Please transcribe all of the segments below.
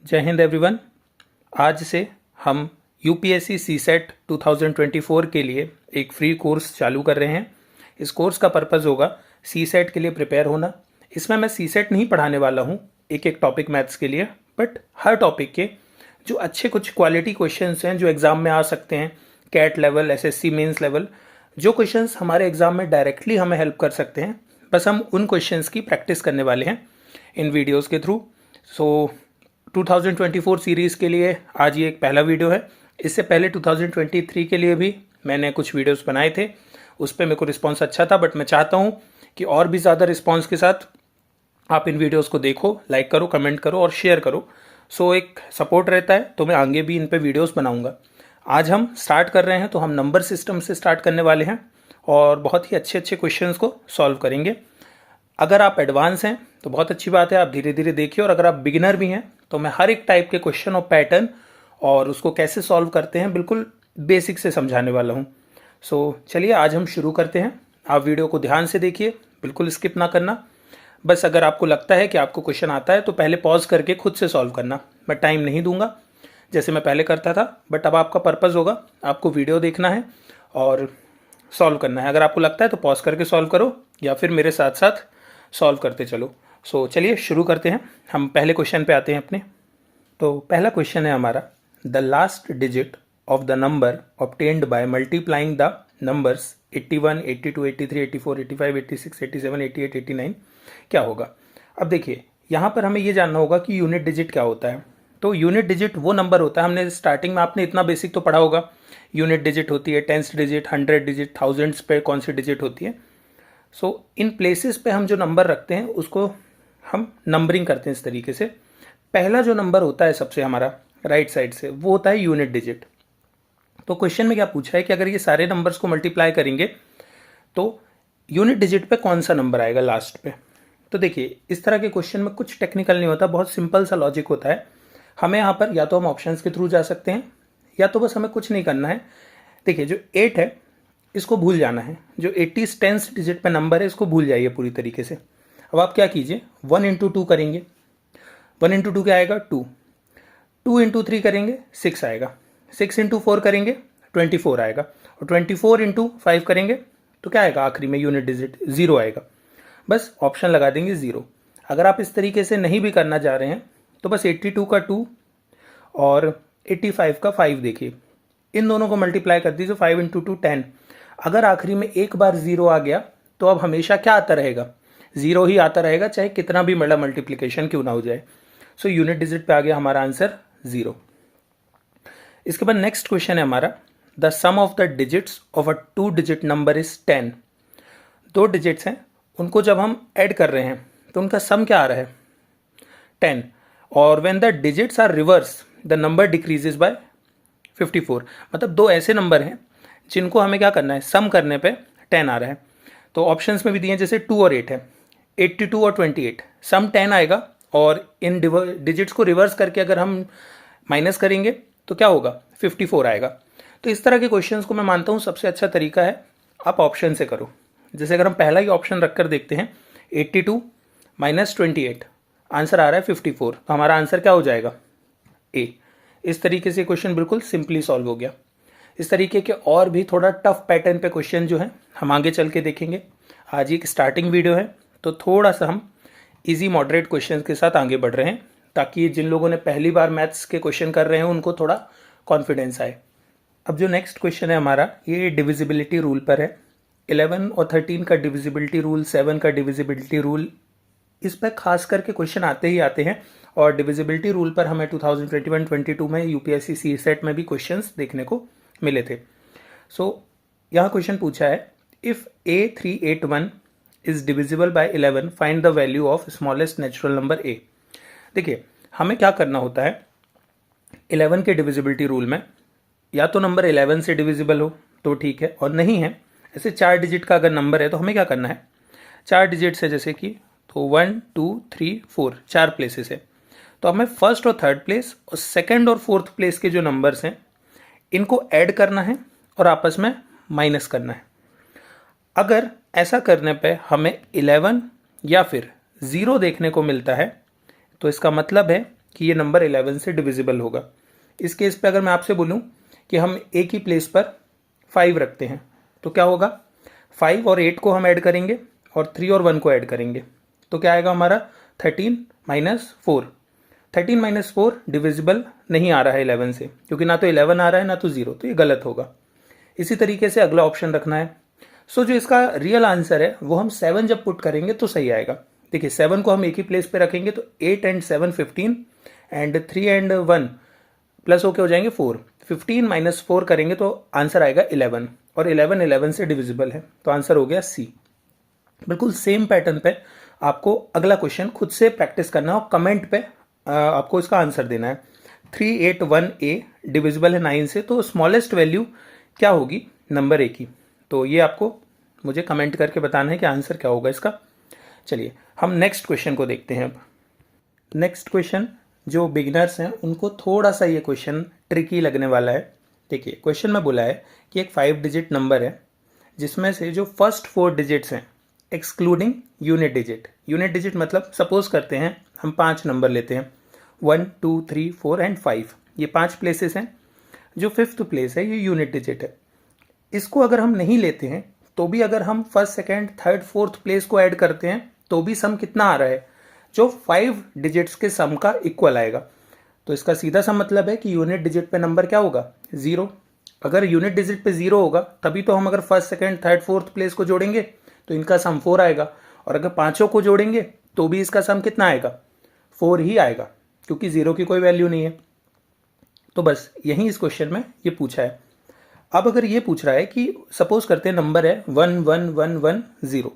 जय हिंद एवरीवन। आज से हम यूपीएससी सीसेट 2024 के लिए एक फ्री कोर्स चालू कर रहे हैं। इस कोर्स का पर्पज़ होगा सीसेट के लिए प्रिपेयर होना। इसमें मैं सीसेट नहीं पढ़ाने वाला हूँ एक एक टॉपिक मैथ्स के लिए, बट हर टॉपिक के जो अच्छे कुछ क्वालिटी क्वेश्चंस हैं जो एग्ज़ाम में आ सकते हैं, CAT level, SSC mains level, जो क्वेश्चंस हमारे एग्ज़ाम में डायरेक्टली हमें हेल्प कर सकते हैं, बस हम उन क्वेश्चंस की प्रैक्टिस करने वाले हैं इन वीडियोज़ के थ्रू। सो 2024 सीरीज़ के लिए आज ये एक पहला वीडियो है। इससे पहले 2023 के लिए भी मैंने कुछ वीडियोस बनाए थे, उस पर मेरे को रिस्पांस अच्छा था, बट मैं चाहता हूँ कि और भी ज़्यादा रिस्पांस के साथ आप इन वीडियोस को देखो, लाइक करो, कमेंट करो और शेयर करो। सो एक सपोर्ट रहता है, तो मैं आगे भी इन पे वीडियोस बनाऊंगा। आज हम स्टार्ट कर रहे हैं, तो हम नंबर सिस्टम से स्टार्ट करने वाले हैं और बहुत ही अच्छे अच्छे क्वेश्चंस को सॉल्व करेंगे। अगर आप एडवांस हैं तो बहुत अच्छी बात है, आप धीरे धीरे देखिए, और अगर आप बिगिनर भी हैं तो मैं हर एक टाइप के क्वेश्चन और पैटर्न और उसको कैसे सॉल्व करते हैं बिल्कुल बेसिक से समझाने वाला हूं। सो चलिए आज हम शुरू करते हैं। आप वीडियो को ध्यान से देखिए, बिल्कुल स्किप ना करना। बस अगर आपको लगता है कि आपको क्वेश्चन आता है तो पहले पॉज करके खुद से सॉल्व करना। मैं टाइम नहीं दूंगा जैसे मैं पहले करता था, बट अब आपका पर्पज़ होगा, आपको वीडियो देखना है और सॉल्व करना है। अगर आपको लगता है तो पॉज करके सॉल्व करो या फिर मेरे साथ साथ सॉल्व करते चलो। सो चलिए शुरू करते हैं। हम पहले क्वेश्चन पे आते हैं अपने। तो पहला क्वेश्चन है हमारा, the last digit of the number obtained by multiplying the numbers 81, 82, 83, 84, 85, 86, 87, 88, 89 क्या होगा। अब देखिए यहाँ पर हमें ये जानना होगा कि यूनिट डिजिट क्या होता है। तो यूनिट डिजिट वो नंबर होता है, हमने स्टार्टिंग में आपने इतना बेसिक तो पढ़ा होगा, यूनिट डिजिट होती है टेंस डिजिट, 100 डिजिट, थाउजेंड्स पे कौन सी डिजिट होती है। सो इन प्लेसेस पे हम जो नंबर रखते हैं उसको हम नंबरिंग करते हैं इस तरीके से। पहला जो नंबर होता है सबसे हमारा राइट साइड से, वो होता है यूनिट डिजिट। तो क्वेश्चन में क्या पूछा है कि अगर ये सारे नंबर्स को मल्टीप्लाई करेंगे तो यूनिट डिजिट पे कौन सा नंबर आएगा लास्ट पे। तो देखिए इस तरह के क्वेश्चन में कुछ टेक्निकल नहीं होता, बहुत सिंपल सा लॉजिक होता है। हमें यहाँ पर या तो हम ऑप्शंस के थ्रू जा सकते हैं या तो बस हमें कुछ नहीं करना है। देखिए जो 8 है इसको भूल जाना है, जो 80 टेंस डिजिट पे नंबर है इसको भूल जाइए पूरी तरीके से। अब आप क्या कीजिए, 1 इंटू 2 करेंगे, 1 इंटू 2 क्या आएगा 2, 2 इंटू 3 करेंगे 6 आएगा, 6 इंटू 4 करेंगे 24 आएगा, और 24 इंटू 5 करेंगे तो क्या आएगा आखिरी में यूनिट डिजिट 0 आएगा। बस ऑप्शन लगा देंगे 0। अगर आप इस तरीके से नहीं भी करना चाह रहे हैं तो बस 82 का 2 और 85 का 5 देखिए, इन दोनों को मल्टीप्लाई कर दीजिए, 5 इंटू 2 10। अगर आखिरी में एक बार 0 आ गया तो अब हमेशा क्या आता रहेगा, 0 ही आता रहेगा, चाहे कितना भी बड़ा मल्टीप्लिकेशन क्यों ना हो जाए। सो यूनिट डिजिट पे आ गया हमारा आंसर 0। इसके बाद नेक्स्ट क्वेश्चन है हमारा, the sum of the digits of a 2 digit number is 10। 2 digits हैं, उनको जब हम ऐड कर रहे हैं तो उनका सम क्या आ रहा है 10, और when the digits are reverse the number decreases by 54। मतलब दो ऐसे नंबर हैं जिनको हमें क्या करना है, सम करने पे 10 आ रहा है। तो ऑप्शंस में भी दिए हैं, जैसे 2 और 8 है, 82 और 28, सम 10 आएगा, और इन डिजिट्स को रिवर्स करके अगर हम माइनस करेंगे तो क्या होगा 54 आएगा। तो इस तरह के क्वेश्चंस को मैं मानता हूँ सबसे अच्छा तरीका है आप ऑप्शन से करो। जैसे अगर हम पहला ही ऑप्शन रख कर देखते हैं, 82 माइनस 28, आंसर आ रहा है 54, तो हमारा आंसर क्या हो जाएगा ए। इस तरीके से क्वेश्चन बिल्कुल सिंपली सॉल्व हो गया। इस तरीके के और भी थोड़ा टफ पैटर्न पे क्वेश्चन जो है हम आगे चल के देखेंगे। आज एक स्टार्टिंग वीडियो है तो थोड़ा सा हम इजी मॉडरेट क्वेश्चन के साथ आगे बढ़ रहे हैं, ताकि जिन लोगों ने पहली बार मैथ्स के क्वेश्चन कर रहे हैं उनको थोड़ा कॉन्फिडेंस आए। अब जो नेक्स्ट क्वेश्चन है हमारा, ये डिविजिबिलिटी रूल पर है। 11 और 13 का डिविजिबिलिटी रूल, 7 का डिविजिबिलिटी रूल, इस पर खास करके क्वेश्चन आते ही आते हैं, और डिविजिबिलिटी रूल पर हमें 2021-22 में यूपीएससी सीसेट में भी क्वेश्चंस देखने को मिले थे। सो यहाँ क्वेश्चन पूछा है, if A381 is divisible by 11 find the value of smallest natural number A। देखिए हमें क्या करना होता है 11 के डिविजिबिलिटी रूल में, या तो नंबर 11 से डिविजिबल हो तो ठीक है, और नहीं है ऐसे 4 डिजिट का अगर नंबर है तो हमें क्या करना है, 4 डिजिट से जैसे कि तो 1 2 3 4 4 प्लेसेस है, तो हमें फर्स्ट और थर्ड प्लेस और सेकंड और फोर्थ प्लेस के जो नंबर्स हैं इनको ऐड करना है और आपस में माइनस करना है। अगर ऐसा करने पे हमें 11 या फिर 0 देखने को मिलता है तो इसका मतलब है कि ये नंबर 11 से डिविजिबल होगा। इस केस पे अगर मैं आपसे बोलूँ कि हम एक ही प्लेस पर 5 रखते हैं तो क्या होगा, 5 और 8 को हम ऐड करेंगे और 3 और 1 को ऐड करेंगे तो क्या आएगा हमारा 13 माइनस 4। 13 माइनस 4 डिविजिबल नहीं आ रहा है 11 से, क्योंकि ना तो 11 आ रहा है ना तो 0, तो ये गलत होगा। इसी तरीके से अगला ऑप्शन रखना है। सो जो इसका रियल आंसर है वो हम 7 जब पुट करेंगे तो सही आएगा। देखिए 7 को हम एक ही प्लेस पे रखेंगे तो 8 एंड 7 15 एंड 3 एंड 1 प्लस होके हो जाएंगे 4। 15 माइनस 4 करेंगे तो आंसर आएगा 11 और 11 से डिविजिबल है तो आंसर हो गया सी। बिल्कुल सेम पैटर्न पे आपको अगला क्वेश्चन खुद से प्रैक्टिस करना है और कमेंट पे आपको इसका आंसर देना है। 381A डिविजिबल है 9 से, तो स्मॉलेस्ट वैल्यू क्या होगी नंबर ए की, तो ये आपको मुझे कमेंट करके बताना है कि आंसर क्या होगा इसका। चलिए हम नेक्स्ट क्वेश्चन को देखते हैं। अब नेक्स्ट क्वेश्चन जो बिगिनर्स हैं उनको थोड़ा सा ये क्वेश्चन ट्रिकी लगने वाला है। देखिए क्वेश्चन में बोला है कि एक 5 डिजिट नंबर है जिसमें से जो फर्स्ट 4 डिजिट्स हैं excluding unit digit. Unit digit मतलब सपोज करते हैं हम 5 नंबर लेते हैं 1 2 3 4 एंड 5, ये 5 प्लेसेस हैं। जो 5th प्लेस है ये यूनिट डिजिट है। इसको अगर हम नहीं लेते हैं तो भी अगर हम first second third fourth place को ऐड करते हैं तो भी सम कितना आ रहा है, जो 5 डिजिट्स के सम का इक्वल आएगा। तो इसका सीधा सा मतलब है कि यूनिट डिजिट पे नंबर क्या होगा 0। अगर यूनिट डिजिट पे 0 होगा तभी तो हम अगर first second third fourth place को जोड़ेंगे तो इनका सम 4 आएगा, और अगर पांचों को जोड़ेंगे तो भी इसका सम कितना आएगा 4 ही आएगा, क्योंकि 0 की कोई वैल्यू नहीं है। तो बस यही इस क्वेश्चन में ये पूछा है। अब अगर ये पूछ रहा है कि सपोज करते हैं नंबर है 11110,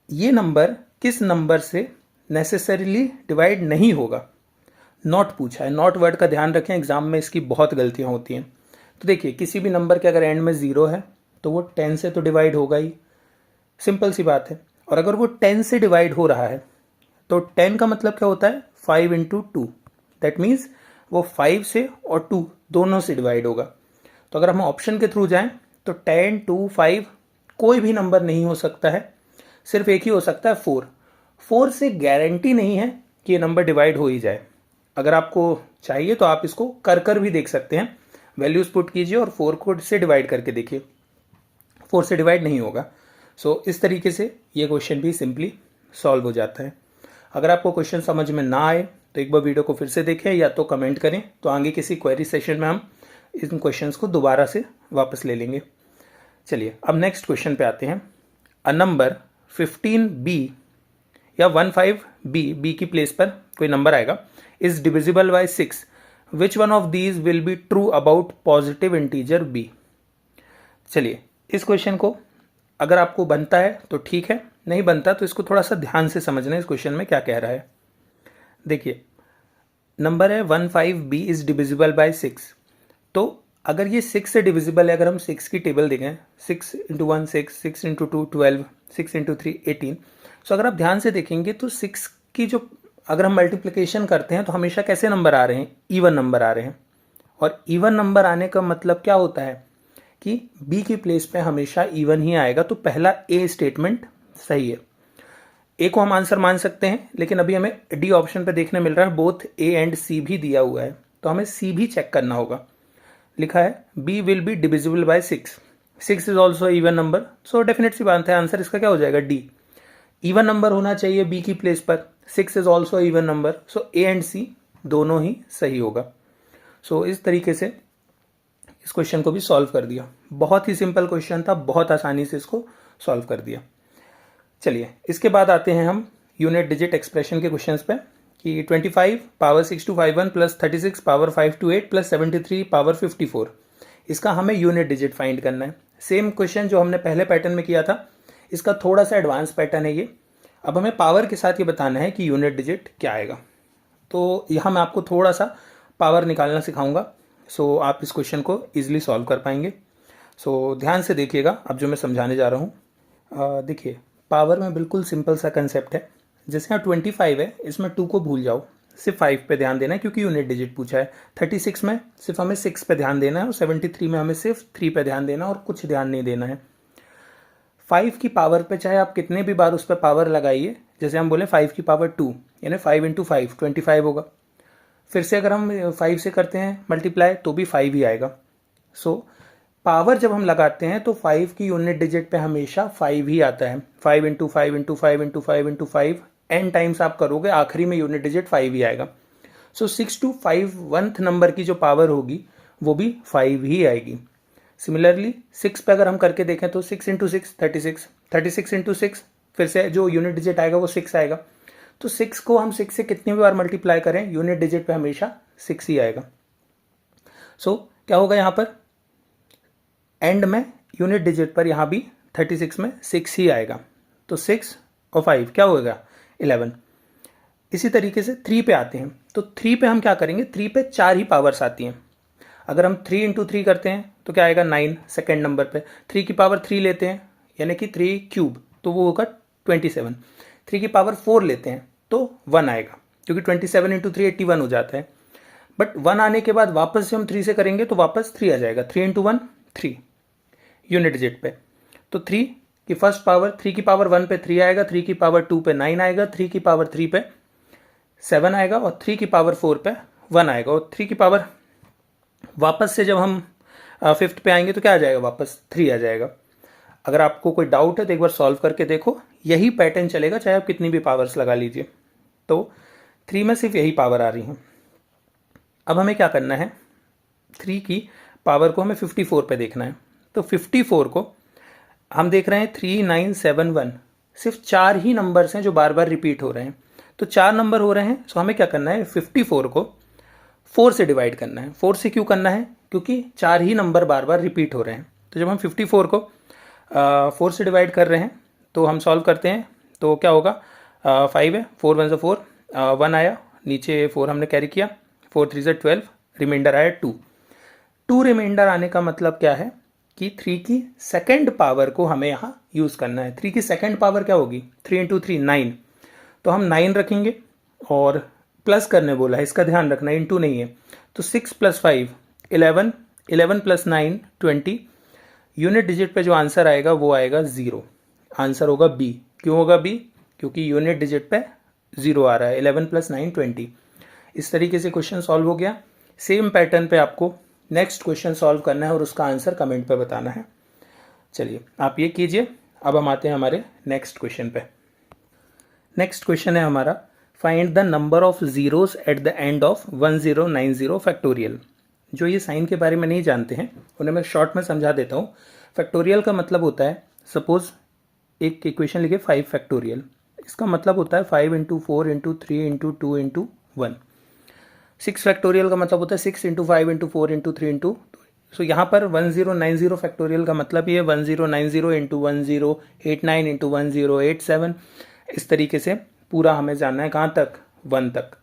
ये नंबर किस नंबर से नेसेसरीली डिवाइड नहीं होगा, नॉट पूछा है। नॉट वर्ड का ध्यान रखें, एग्जाम में इसकी बहुत गलतियां होती हैं। तो देखिए किसी भी नंबर के अगर एंड में 0 है तो वो 10 से तो डिवाइड होगा ही, सिंपल सी बात है। और अगर वो 10 से डिवाइड हो रहा है तो 10 का मतलब क्या होता है 5 इंटू 2, दैट मीन्स वो 5 से और 2 दोनों से डिवाइड होगा। तो अगर हम ऑप्शन के थ्रू जाएं तो 10 2 5 कोई भी नंबर नहीं हो सकता है, सिर्फ एक ही हो सकता है 4। 4 से गारंटी नहीं है कि ये नंबर डिवाइड हो ही जाए। अगर आपको चाहिए तो आप इसको कर भी देख सकते हैं, वैल्यूज पुट कीजिए और 4 को से डिवाइड करके देखिए, 4 से डिवाइड नहीं होगा। सो इस तरीके से ये क्वेश्चन भी सिंपली सॉल्व हो जाता है। अगर आपको क्वेश्चन समझ में ना आए तो एक बार वीडियो को फिर से देखें या तो कमेंट करें, तो आगे किसी क्वेरी सेशन में हम इन क्वेश्चंस को दोबारा से वापस ले लेंगे। चलिए अब नेक्स्ट क्वेश्चन पे आते हैं। अ नंबर 15b या 15b, बी की प्लेस पर कोई नंबर आएगा, is divisible by 6, which one of these will be true about positive integer b। चलिए इस क्वेश्चन को अगर आपको बनता है तो ठीक है, नहीं बनता तो इसको थोड़ा सा ध्यान से समझना है इस क्वेश्चन में क्या कह रहा है। देखिए नंबर है 15b इज डिविजिबल बाय 6, तो अगर ये 6 से डिविजिबल है, अगर हम 6 की टेबल देखें 6 इंटू 1 6, 6 इंटू 2 12, 6 इंटू 3 18, सो अगर आप ध्यान से देखेंगे तो 6 की जो अगर हम मल्टीप्लिकेशन करते हैं तो हमेशा कैसे नंबर आ रहे हैं, ईवन नंबर आ रहे हैं। और ईवन नंबर आने का मतलब क्या होता है कि बी की प्लेस पे हमेशा ईवन ही आएगा, तो पहला ए स्टेटमेंट सही है। ए को हम आंसर मान सकते हैं, लेकिन अभी हमें डी ऑप्शन पे देखने मिल रहा है बोथ ए एंड सी भी दिया हुआ है, तो हमें सी भी चेक करना होगा। लिखा है b will be divisible by 6, 6 is also even number, so definite C बात है आंसर इसका क्या हो जाएगा डी। इवन नंबर होना चाहिए b की प्लेस पर, 6 is also even number, so A and C दोनों ही सही होगा। सो इस तरीके से इस क्वेश्चन को भी सॉल्व कर दिया। बहुत ही सिंपल क्वेश्चन था, बहुत आसानी से इसको सॉल्व कर दिया। चलिए इसके बाद आते हैं हम यूनिट डिजिट एक्सप्रेशन के क्वेश्चंस पे कि 25 power 6 to 51 plus 36 power 5 to 8 plus 73 power 54, इसका हमें यूनिट डिजिट फाइंड करना है। सेम क्वेश्चन जो हमने पहले पैटर्न में किया था, इसका थोड़ा सा एडवांस पैटर्न है ये। अब हमें पावर के साथ ये बताना है कि यूनिट डिजिट क्या आएगा। तो यहाँ मैं आपको थोड़ा सा पावर निकालना सिखाऊंगा, सो आप इस क्वेश्चन को ईजिली सॉल्व कर पाएंगे। सो ध्यान से देखिएगा अब जो मैं समझाने जा रहा हूँ। देखिए पावर में बिल्कुल सिंपल सा कंसेप्ट है। जैसे यहाँ 25 है, इसमें 2 को भूल जाओ, सिर्फ 5 पे ध्यान देना है क्योंकि यूनिट डिजिट पूछा है। 36 में सिर्फ हमें 6 पे ध्यान देना है, और 73 में हमें सिर्फ 3 पे ध्यान देना है और कुछ ध्यान नहीं देना है। 5 की पावर पे चाहे आप कितने भी बार उस पर पावर लगाइए, जैसे हम बोले 5 की पावर 2 यानी 5 इंटू 5 25 होगा। फिर से अगर हम 5 से करते हैं मल्टीप्लाई तो भी 5 ही आएगा। सो पावर जब हम लगाते हैं तो 5 की यूनिट डिजिट पे हमेशा 5 ही आता है। 5 into 5 into 5 into 5 into 5 n times आप करोगे, आखिरी में यूनिट डिजिट 5 ही आएगा। सो 6 to 5 1th नंबर की जो पावर होगी वो भी 5 ही आएगी। सिमिलरली 6 पे अगर हम करके देखें तो 6 इंटू 6 36, 36 इंटू 6 फिर से जो यूनिट डिजिट आएगा वो 6 आएगा। तो 6 को हम 6 से कितनी बार मल्टीप्लाई करें, यूनिट डिजिट पे हमेशा 6 ही आएगा। सो क्या होगा यहाँ पर, एंड में यूनिट डिजिट पर यहाँ भी 36 में 6 ही आएगा। तो 6 और 5 क्या होगा, 11। इसी तरीके से 3 पे आते हैं। तो 3 पे हम क्या करेंगे, 3 पे 4 ही पावर्स आती हैं। अगर हम 3 इंटू 3 करते हैं तो क्या आएगा, 9 सेकेंड नंबर पे। 3 की पावर 3 लेते हैं यानी कि 3 क्यूब, तो वो होगा 27। 3 की पावर 4 लेते हैं तो 1 आएगा, क्योंकि 27 इंटू 3 81 हो जाता है। बट 1 आने के बाद वापस से हम 3 से करेंगे तो वापस 3 आ जाएगा। 3 इंटू 1 3 यूनिट डिजिट पे। तो 3 की फर्स्ट पावर, 3 की पावर 1 पे 3 आएगा, 3 की पावर 2 पे 9 आएगा, 3 की पावर 3 पे 7 आएगा और 3 की पावर 4 पे 1 आएगा। और 3 की पावर वापस से जब हम 5th पे आएंगे तो क्या आ जाएगा, वापस 3 आ जाएगा। अगर आपको कोई डाउट है तो एक बार सॉल्व करके देखो, यही पैटर्न चलेगा चाहे आप कितनी भी पावर्स लगा लीजिए। तो 3 में सिर्फ यही पावर आ रही है। अब हमें क्या करना है, 3 की पावर को हमें 54 पे देखना है। तो 54 को हम देख रहे हैं 3 9 7 1, सिर्फ 4 ही नंबर्स हैं जो बार बार रिपीट हो रहे हैं। तो 4 नंबर हो रहे हैं, सो हमें क्या करना है, 54 को 4 से डिवाइड करना है। 4 से क्यों करना है, क्योंकि 4 ही नंबर बार बार रिपीट हो रहे हैं। तो जब हम 54 को 4 से डिवाइड कर रहे हैं तो हम सॉल्व करते हैं तो क्या होगा, 5 है, 4 1 4, 1 आया, नीचे 4 हमने कैरी किया, 4 3 12, रिमाइंडर आया 2। 2 रिमाइंडर आने का मतलब क्या है कि 3 की सेकेंड पावर को हमें यहाँ यूज़ करना है। 3 की सेकेंड पावर क्या होगी, 3 इंटू 3 9, तो हम 9 रखेंगे और प्लस करने बोला है, इसका ध्यान रखना, इंटू नहीं है। तो 6 + 5 11, 11 + 9 20। यूनिट डिजिट पे जो आंसर आएगा वो आएगा 0। आंसर होगा बी। क्यों होगा बी, क्योंकि यूनिट डिजिट पे 0 आ रहा है। 11 + 9 20। इस तरीके से क्वेश्चन सॉल्व हो गया। सेम पैटर्न पे आपको नेक्स्ट क्वेश्चन सॉल्व करना है और उसका आंसर कमेंट पे बताना है। चलिए आप ये कीजिए। अब हम आते हैं हमारे नेक्स्ट क्वेश्चन पे। नेक्स्ट क्वेश्चन है हमारा, find the number of zeros at the end of 1090 factorial. जो ये साइन के बारे में नहीं जानते हैं उन्हें मैं शॉर्ट में समझा देता हूँ। फैक्टोरियल का मतलब होता है, सपोज एक इक्वेशन लिखे 5 फैक्टोरियल, इसका मतलब होता है 5 into 4 into 3 into 2 into 1। 6 factorial का मतलब होता है 6 इंटू 5 इंटू 4 इंटू 3 इंटू। सो यहाँ पर 1090 फैक्टोरियल का मतलब ये 1090 इंटू 1089 इंटू 1087। इस तरीके से पूरा हमें जानना है कहाँ तक, 1 तक।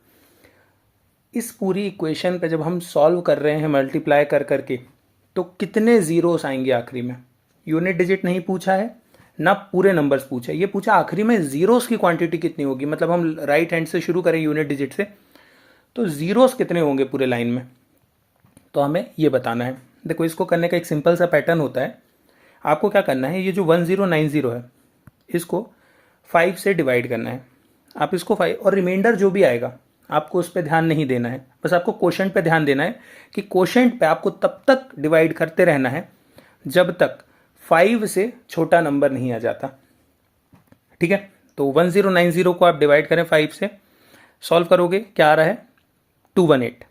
इस पूरी इक्वेशन पे जब हम सॉल्व कर रहे हैं मल्टीप्लाई कर करके, तो कितने जीरोस आएंगे आखिरी में। यूनिट डिजिट नहीं पूछा है ना पूरे नंबर्स पूछे, ये पूछा आखिरी में जीरोस की क्वांटिटी कितनी होगी। मतलब हम राइट हैंड से शुरू करें यूनिट डिजिट से, तो जीरोस कितने होंगे पूरे लाइन में, तो हमें ये बताना है। देखो इसको करने का एक सिंपल सा पैटर्न होता है। आपको क्या करना है, ये जो 1090 है इसको 5 से डिवाइड करना है। आप इसको 5 और रिमाइंडर जो भी आएगा आपको उस पर ध्यान नहीं देना है, बस आपको क्वोशंट पे ध्यान देना है कि क्वोशंट पे आपको तब तक डिवाइड करते रहना है जब तक 5 से छोटा नंबर नहीं आ जाता। ठीक है, तो 1090 को आप डिवाइड करें 5 से, सॉल्व करोगे क्या आ रहा है, 218।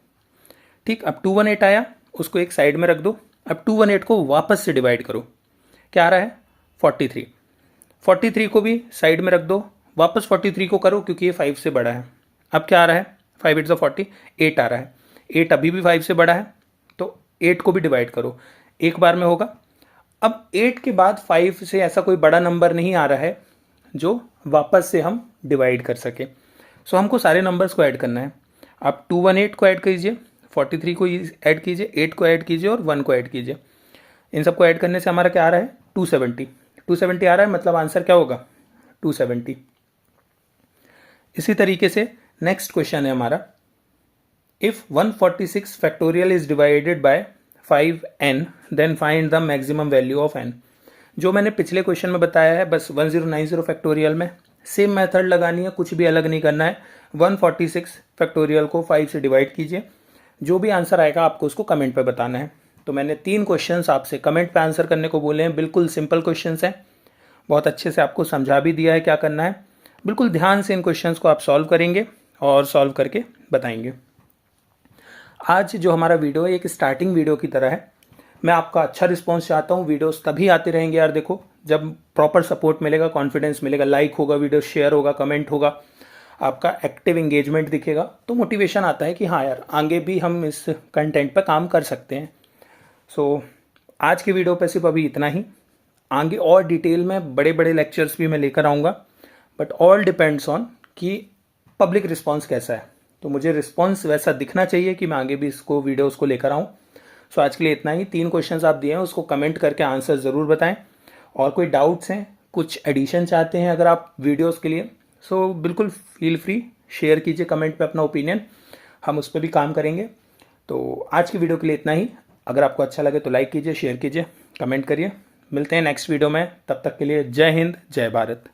ठीक, अब 218 आया, उसको एक साइड में रख दो। अब 218 को वापस से डिवाइड करो, क्या आ रहा है, 43। 43 को भी साइड में रख दो, वापस 43 को करो क्योंकि ये 5 से बड़ा है। अब क्या आ रहा है, 5 8 40, 8 आ रहा है। 8 अभी भी 5 से बड़ा है, तो 8 को भी डिवाइड करो, एक बार में होगा। अब 8 के बाद 5 से ऐसा कोई बड़ा नंबर नहीं आ रहा है जो वापस से हम डिवाइड कर सके। सो हमको सारे नंबर्स को ऐड करना है। आप 218 को ऐड कीजिए, 43 को ऐड कीजिए, 8 को ऐड कीजिए और 1 को ऐड कीजिए। इन सबको ऐड करने से हमारा क्या आ रहा है, 270। 270 आ रहा है, मतलब आंसर क्या होगा, 270। इसी तरीके से नेक्स्ट क्वेश्चन है हमारा, if 146 factorial is divided by 5n then find the maximum value of n। जो मैंने पिछले क्वेश्चन में बताया है, बस 1090 फैक्टोरियल में सेम मेथड लगानी है, कुछ भी अलग नहीं करना है। 146 फैक्टोरियल को 5 से डिवाइड कीजिए। जो भी आंसर आएगा आपको उसको कमेंट पे बताना है। तो मैंने 3 क्वेश्चंस आपसे कमेंट पे आंसर करने को बोले हैं। बिल्कुल सिंपल क्वेश्चंस हैं, बहुत अच्छे से आपको समझा भी दिया है क्या करना है। बिल्कुल ध्यान से इन क्वेश्चंस को आप सॉल्व करेंगे और सॉल्व करके बताएंगे। आज जो हमारा वीडियो है एक स्टार्टिंग वीडियो की तरह है। मैं आपका अच्छा रिस्पॉन्स चाहता हूँ। वीडियोस तभी आते रहेंगे यार, देखो जब प्रॉपर सपोर्ट मिलेगा, कॉन्फिडेंस मिलेगा, लाइक होगा, वीडियो शेयर होगा, कमेंट होगा, आपका एक्टिव एंगेजमेंट दिखेगा, तो मोटिवेशन आता है कि हाँ यार आगे भी हम इस कंटेंट पर काम कर सकते हैं। सो आज की वीडियो पे सिर्फ अभी इतना ही। आगे और डिटेल में बड़े बड़े लेक्चर्स भी मैं लेकर आऊँगा, बट ऑल डिपेंड्स ऑन कि पब्लिक रिस्पॉन्स कैसा है। तो मुझे रिस्पॉन्स वैसा दिखना चाहिए कि मैं आगे भी इसको वीडियोस को लेकर आऊँ। सो आज के लिए इतना ही। 3 क्वेश्चंस आप दिए हैं, उसको कमेंट करके आंसर ज़रूर बताएं। और कोई डाउट्स हैं, कुछ एडिशन चाहते हैं अगर आप वीडियोस के लिए, सो बिल्कुल फील फ्री, शेयर कीजिए कमेंट पे अपना ओपिनियन, हम उस पर भी काम करेंगे। तो आज की वीडियो के लिए इतना ही। अगर आपको अच्छा लगे तो लाइक कीजिए, शेयर कीजिए, कमेंट करिए। मिलते हैं नेक्स्ट वीडियो में, तब तक के लिए जय हिंद, जय भारत।